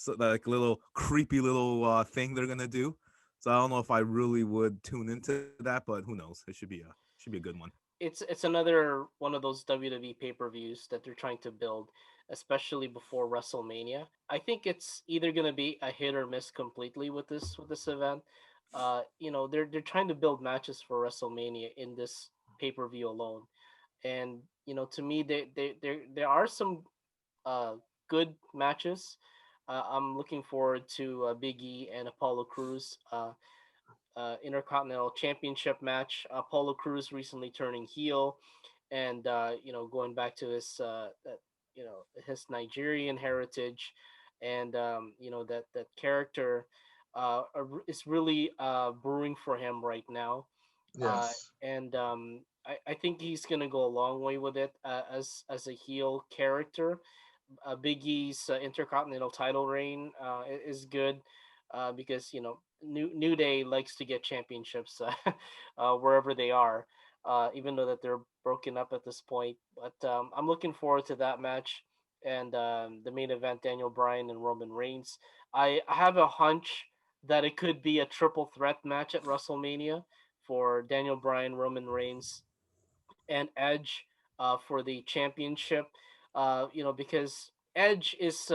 so like little creepy little thing they're gonna do. So I don't know if I really would tune into that, but who knows? It should be a good one. It's another one of those WWE pay-per-views that they're trying to build, especially before WrestleMania. I think it's either gonna be a hit or miss completely with this event. They're trying to build matches for WrestleMania in this pay-per-view alone, and to me, there are some uh good matches. I'm looking forward to BigE and Apollo Crews. Intercontinental Championship match. ApolloCrews recently turning heel, and going back to his Nigerian heritage, and that character is really brewing for him right now, uh, Yes. and I think he's gonna go a long way with it as a heel character. Big E's Intercontinental title reign is good because New Day likes to get championships wherever they are, even though that they're broken up at this point. But I'm looking forward to that match and the main event: Daniel Bryan and Roman Reigns. I have a hunch that it could be a triple threat match at WrestleMania for Daniel Bryan, Roman Reigns, and Edge for the championship. Because Edge is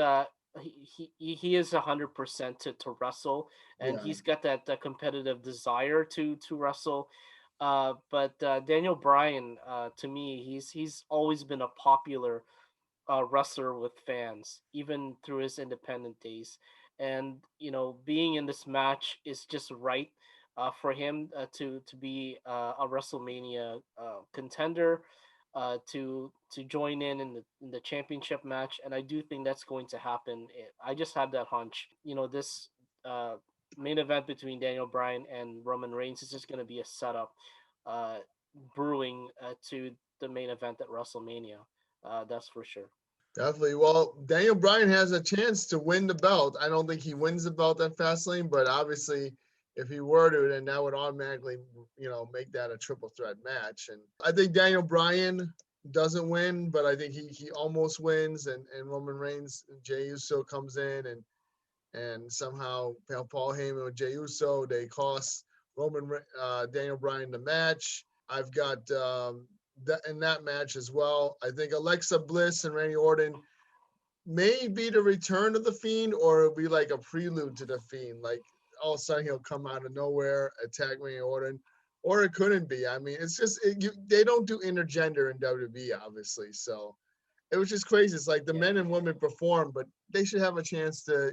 he is 100% to wrestle, and Yeah. he's got that competitive desire to wrestle. But Daniel Bryan, to me, he's always been a popular wrestler with fans, even through his independent days. And being in this match is just right for him to be a WrestleMania contender, to join in the championship match. And I do think that's going to happen. I just have that hunch. This uh, main event between Daniel Bryan and Roman Reigns is just going to be a setup, uh, brewing to the main event at WrestleMania. That's for sure. Definitely. Well, Daniel Bryan has a chance to win the belt. I don't think he wins the belt at Fastlane, but obviously, if he were to, then that would automatically, make that a triple threat match. And I think Daniel Bryan doesn't win, but I think he almost wins, and Roman Reigns and Jey Uso comes in and somehow Paul Heyman with Jey Uso they cost Daniel Bryan the match. I've got that in that match as well. I think Alexa Bliss and Randy Orton may be the return of the Fiend, or it'll be like a prelude to the Fiend. Like all of a sudden he'll come out of nowhere, attack Randy Orton, or it couldn't be. I mean, it's just they don't do intergender in WWE, obviously. So it was just crazy. It's like the Yeah. men and women perform, but they should have a chance to,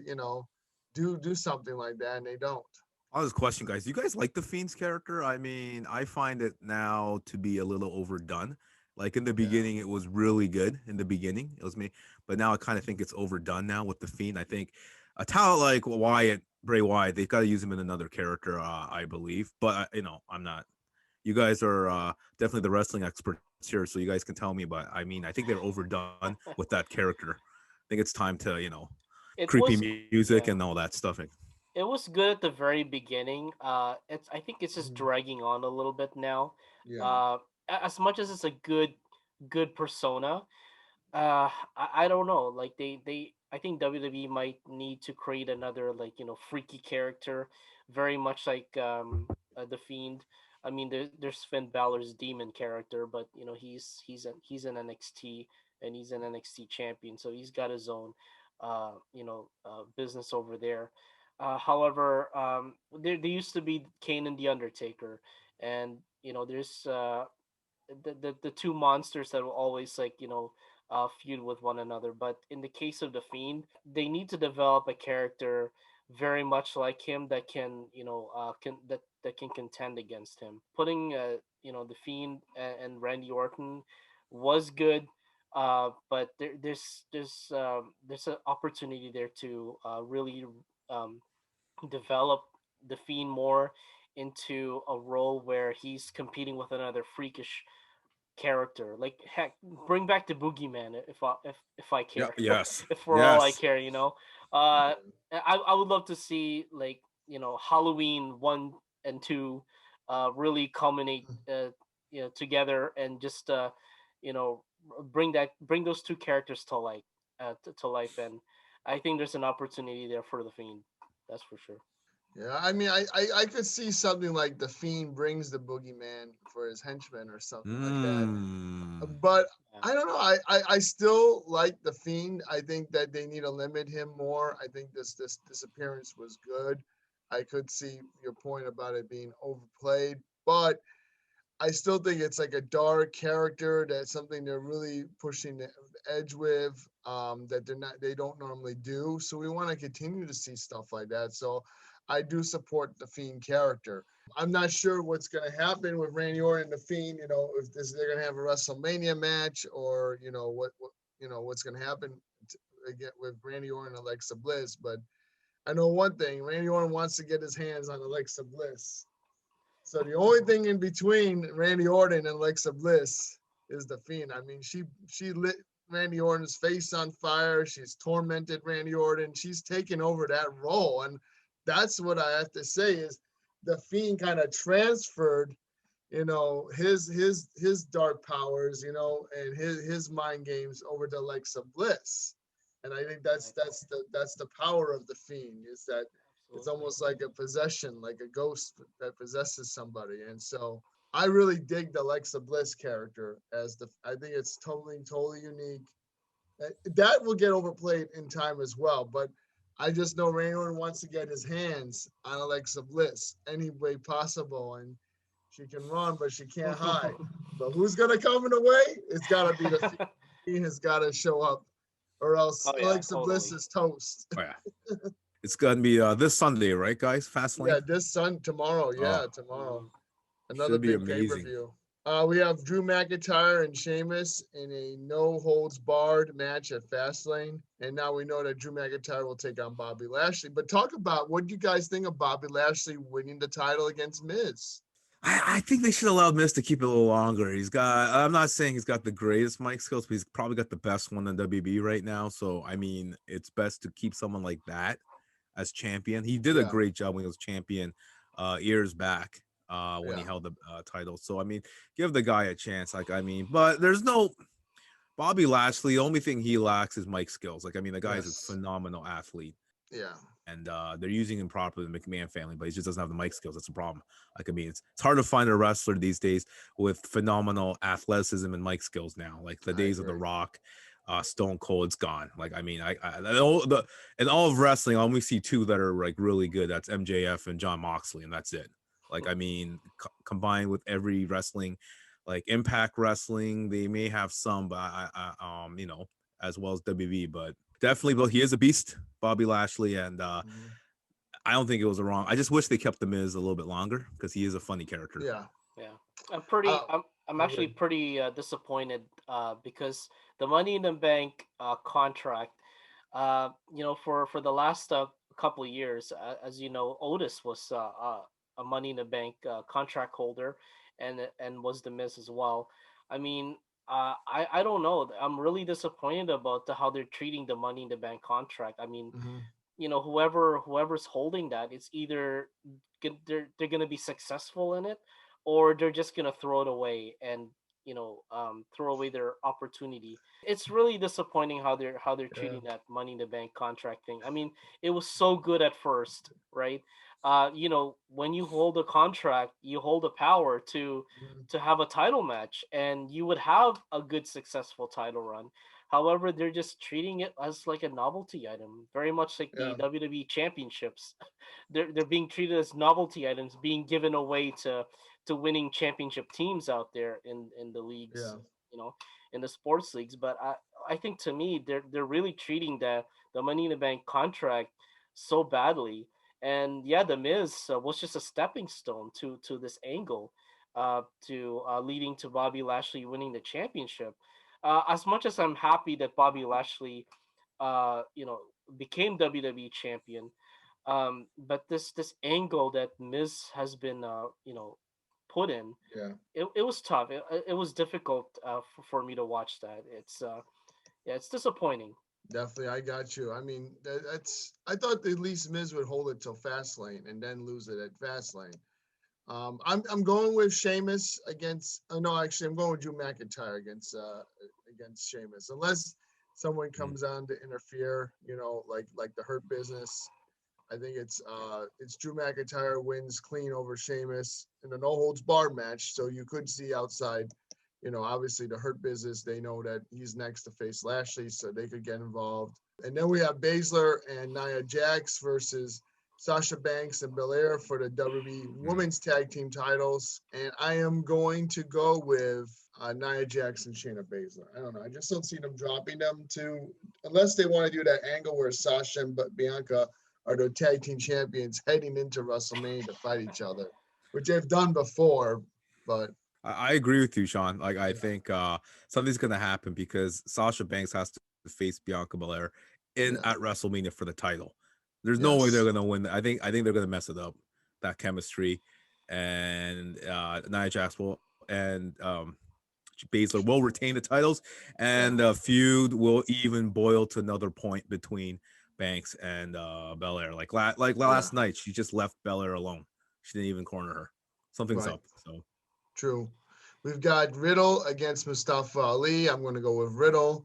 do something like that, and they don't. I'll just question, guys. Do you guys like the Fiend's character? I mean, I find it now to be a little overdone. Like in the Yeah. beginning, it was really good. In the beginning, it was me, but now I kind of think it's overdone now with the Fiend. I think a talent like Bray Wyatt, they've got to use him in another character, I believe. But I'm not. You guys are definitely the wrestling experts here, so you guys can tell me. But I mean, I think they're overdone with that character. I think it's time to It creepy was music and Yeah. all that stuff. It was good at the very beginning. I think it's just Mhm. dragging on a little bit now. Yeah. Uh, as much as it's a good persona, I don't know. Like I think WWE might need to create another, like, freaky character, very much like the Fiend. I mean, there's Finn Balor's demon character, but he's an NXT, and he's an NXT champion, so he's got his own business over there. However, there used to be Kane and the Undertaker, and there's the two monsters that will always, like, feud with one another. But in the case of the Fiend, they need to develop a character very much like him that can that can contend against him. Putting the Fiend and Randy Orton was good. But there's an opportunity there to really um, develop the Fiend more into a role where he's competing with another freakish character. Like, heck, bring back the Boogeyman if I Yeah. care, Yes. if for all I Yes. care. I would love to see, like, Halloween 1 and 2 really culminate together, and just you know bring those two characters to life, and I think there's an opportunity there for the Fiend. That's for sure. Yeah, I mean, I could see something like the Fiend brings the Boogeyman for his henchmen or something like that. But Yeah. I don't know. I still like the Fiend. I think that they need to limit him more. I think this appearance was good. I could see your point about it being overplayed, but I still think it's like a dark character. That's something they're really pushing the edge with. That they don't normally do. So we want to continue to see stuff like that. So I do support the Fiend character. I'm not sure what's going to happen with Randy Orton and the Fiend. You know, if they're going to have a WrestleMania match, or what's going to happen again with Randy Orton and Alexa Bliss. But I know one thing: Randy Orton wants to get his hands on Alexa Bliss. So the only thing in between Randy Orton and Alexa Bliss is the Fiend. I mean, she lit Randy Orton's face on fire. She's tormented Randy Orton. She's taken over that role, and that's what I have to say is the Fiend kind of transferred, his dark powers, and his mind games over to Alexa Bliss. And I think that's the power of the Fiend, is that it's almost like a possession, like a ghost that possesses somebody. And so I really dig the Alexa Bliss character I think it's totally unique. That will get overplayed in time as well. But I just know Randy Orton wants to get his hands on Alexa Bliss any way possible. And she can run, but she can't hide. But who's going to come in the way? It's got to be the Fiend has got to show up, or else Alexa Bliss is toast. Oh, yeah. It's gonna be this Sunday, right, guys? Fastlane. Yeah, tomorrow. Yeah, tomorrow. Another Should be big amazing. pay-per-view. We have Drew McIntyre and Sheamus in a no-holds-barred match at Fastlane. And now we know that Drew McIntyre will take on Bobby Lashley. But talk about, what do you guys think of Bobby Lashley winning the title against Miz? I think they should allow Miz to keep it a little longer. I'm not saying he's got the greatest mic skills, but he's probably got the best one in WB right now. So, I mean, it's best to keep someone like that as champion. He did a great job when he was champion years back when he held the title. So, I mean, give the guy a chance. But there's no Bobby Lashley. The only thing he lacks is mic skills. The guy is a phenomenal athlete. Yeah. And they're using him properly, the McMahon family, but he just doesn't have the mic skills. That's a problem. It's hard to find a wrestler these days with phenomenal athleticism and mic skills now. Like the days of The Rock, Stone Cold's gone. In all of wrestling, I only see two that are really good. That's MJF and John Moxley, and that's it. Combined with every wrestling, like Impact Wrestling, they may have some, but as well as WWE, but definitely, but he is a beast, Bobby Lashley, and I don't think it was wrong. I just wish they kept the Miz a little bit longer because he is a funny character. Yeah. I'm actually pretty disappointed because the Money in the Bank contract, for the last couple of years, as you know, Otis was a Money in the Bank contract holder, and was the Miz as well. I mean, I don't know. I'm really disappointed about how they're treating the Money in the Bank contract. I mean, whoever's holding that, it's either they're gonna be successful in it, or they're just gonna throw it away and throw away their opportunity. It's really disappointing how they're treating that Money in the Bank contract thing. I mean, it was so good at first, right? When you hold a contract, you hold the power to have a title match, and you would have a good successful title run. However, they're just treating it as like a novelty item, very much like the WWE championships. They're being treated as novelty items, being given away to winning championship teams out there in the leagues, in the sports leagues. But I think, to me, they're really treating the Money in the Bank contract so badly. And the Miz was just a stepping stone to this angle, to leading to Bobby Lashley winning the championship. As much as I'm happy that Bobby Lashley, became WWE champion, but this angle that Miz has been, put in, it was tough. It was difficult for me to watch that. It's disappointing. Definitely, I got you. I mean, I thought at least Miz would hold it till Fastlane and then lose it at Fastlane. I'm going with Sheamus against. No, actually, I'm going with Drew McIntyre against Sheamus. Unless someone comes on to interfere, like the Hurt Business. I think it's Drew McIntyre wins clean over Sheamus in a no holds barred match. So you could see outside, obviously the Hurt Business, they know that he's next to face Lashley, so they could get involved. And then we have Baszler and Nia Jax versus Sasha Banks and Belair for the WWE Women's Tag Team titles. And I am going to go with Nia Jax and Shayna Baszler. I don't know. I just don't see them dropping them unless they want to do that angle where Sasha and Bianca are the tag team champions heading into WrestleMania to fight each other, which they've done before. But I agree with you, Sean. Like, I think something's going to happen because Sasha Banks has to face Bianca Belair at WrestleMania for the title. There's no way they're going to win. I think they're going to mess it up, that chemistry. And Nia Jax and Baszler will retain the titles, and the feud will even boil to another point between Banks and Belair. Like last night, she just left Belair alone. She didn't even corner her. Something's up. So true. We've got Riddle against Mustafa Ali. I'm going to go with Riddle,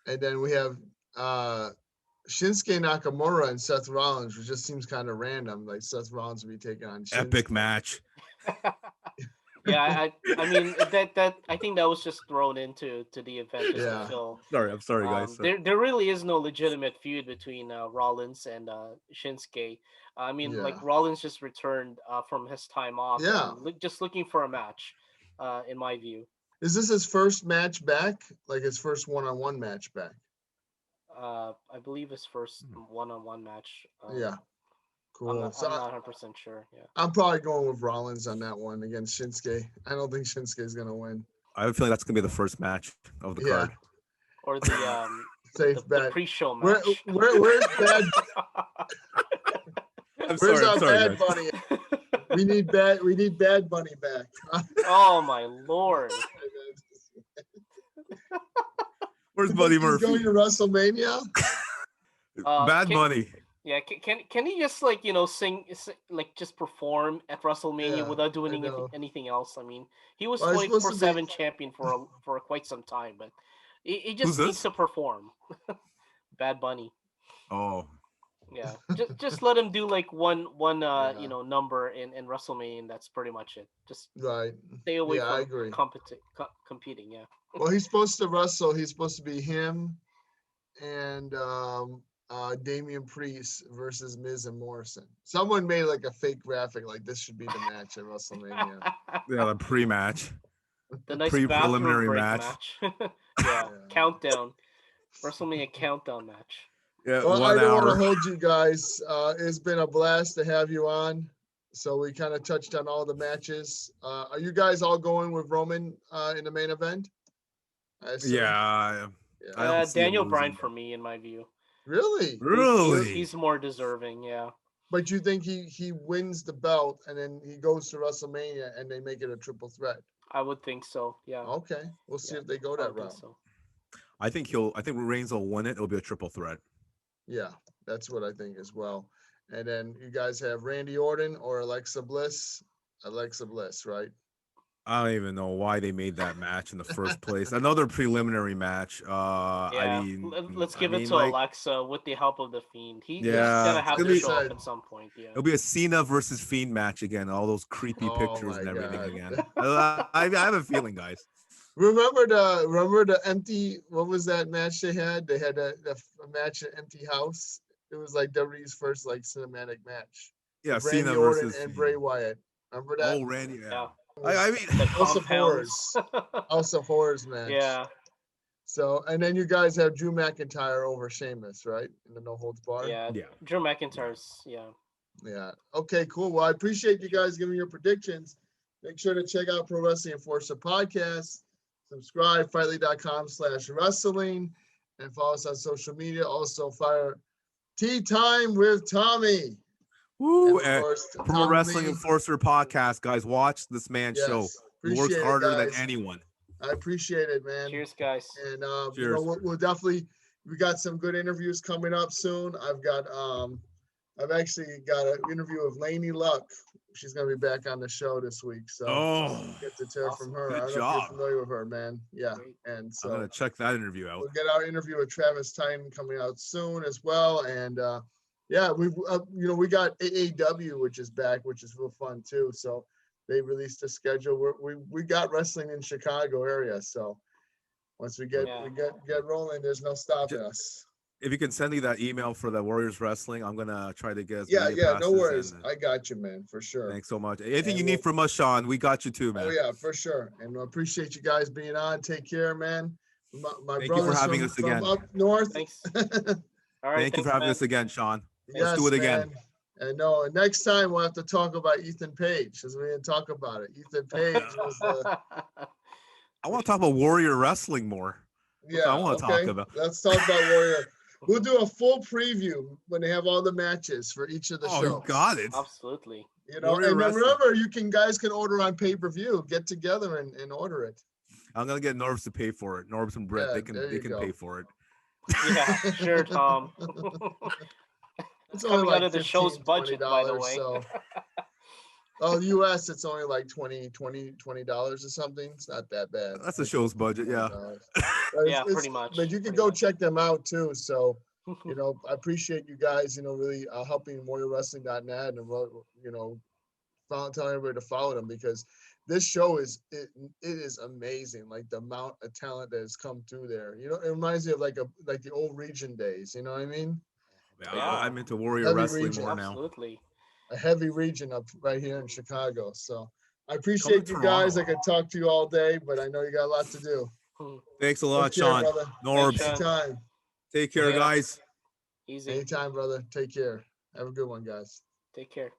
and then we have Shinsuke Nakamura and Seth Rollins, which just seems kind of random. Like Seth Rollins will be taking on Shinsuke. Epic match. Yeah, I mean that I think that was just thrown into the event. I'm sorry, guys. There really is no legitimate feud between Rollins and Shinsuke. I mean, like Rollins just returned from his time off. Yeah, just looking for a match, in my view. Is this his first match back? Like his first one-on-one match back? I believe his first one-on-one match. Yeah. Cool. I'm not 100% sure. Yeah. I'm probably going with Rollins on that one against Shinsuke. I don't think Shinsuke is gonna win. I have a feeling that's gonna be the first match of the card. Or the safe bet. The pre-show match. Where's Bad? Where's our Bad Bunny? We need Bad Bunny back. Oh my lord. Where's Buddy Murphy? He's going to WrestleMania. Bad Bunny. Yeah, can he just sing like just perform at WrestleMania without doing anything else? I mean, he was 24/7 champion for quite some time, but he just needs to perform. Bad Bunny. Oh. Yeah, just let him do like one number in WrestleMania, and that's pretty much it. Just stay away from competing. Yeah. Well, he's supposed to wrestle. He's supposed to be him and Damian Priest versus Miz and Morrison. Someone made like a fake graphic, like this should be the match at WrestleMania. Yeah, the pre-match. The nice preliminary match. Yeah, countdown. WrestleMania countdown match. Yeah, well, I don't want to hold you guys. It's been a blast to have you on. So we kind of touched on all the matches. Are you guys all going with Roman in the main event? Yeah. Daniel Bryan for me, in my view. Really? He's more deserving, yeah. But you think he wins the belt and then he goes to WrestleMania and they make it a triple threat? I would think so, yeah. Okay. We'll see if they go that route. I think Reigns will win it. It'll be a triple threat. Yeah, that's what I think as well. And then you guys have Randy Orton or Alexa Bliss. Alexa Bliss, right? I don't even know why they made that match in the first place. Another preliminary match. Let's give it to Alexa with the help of the Fiend. He's gonna have to show up at some point. Yeah, it'll be a Cena versus Fiend match again. All those creepy pictures and everything again. I have a feeling, guys. Remember the empty? What was that match they had? They had a match at Empty House. It was like WWE's first like cinematic match. Yeah, Randy Cena Orton versus and Bray Wyatt. Remember that? Oh, Randy. Yeah. I mean, House of Horrors. House of Horrors match. Yeah. So, and then you guys have Drew McIntyre over Sheamus, right? In the no holds bar. Yeah. Drew McIntyre's. Yeah. Yeah. Okay. Cool. Well, I appreciate you guys giving your predictions. Make sure to check out Pro Wrestling Enforcer podcast. Subscribe, fightly.com/wrestling, and follow us on social media. Also, fire Tea Time with Tommy. Woo! Pro Wrestling Enforcer podcast, guys. Watch this man's show. He works harder than anyone. I appreciate it, man. Cheers, guys. And we'll definitely. We got some good interviews coming up soon. I've got I've actually got an interview with Lainey Luck. She's gonna be back on the show this week, so get to hear from her. Good I don't know if job. you're familiar with her, man. Yeah, Great. and so I'm gonna check that interview out. we'll get our interview with Travis Titan coming out soon as well, and yeah, we we got AAW, which is back, which is real fun too. So they released a schedule. We got wrestling in Chicago area, so once we get rolling, there's no stopping us. If you can send me that email for the Warriors Wrestling, I'm gonna try to get. Yeah, no worries. I got you, man, for sure. Thanks so much. Anything you need from us, Sean, we got you too, man. Oh yeah, for sure. And I appreciate you guys being on. Take care, man. My Thank you for having us again. From up north. Thanks. All right. Thank you for having us again, Sean. Let's do it again. And no, next time we'll have to talk about Ethan Page, because we didn't talk about it. Ethan Page was I want to talk about Warrior Wrestling more. Yeah, I want to talk about. Let's talk about Warrior. We'll do a full preview when they have all the matches for each of the shows. Oh, you got it. Absolutely. You know, Warrior and then remember, guys can order on pay-per-view. Get together and order it. I'm gonna get Norbz to pay for it. Norbz and Brett, they can pay for it. Yeah, sure, Tom. It's only like out of the show's budget, by the way. So. Oh, US, it's only like $20 or something. It's not that bad. That's the show's budget, yeah. Yeah, pretty much. But you can go check them out too. So, I appreciate you guys, really helping WarriorWrestling.net and telling everybody to follow them, because this show it is amazing. Like the amount of talent that has come through there. It reminds me of like the old region days. You know what I mean? Yeah. I'm into Warrior Wrestling more now. Absolutely. A heavy region up right here in Chicago. So I appreciate you guys. I could talk to you all day, but I know you got a lot to do. Thanks a lot, Sean. Norbz. Anytime. Take care, guys. Easy. Anytime, brother. Take care. Have a good one, guys. Take care.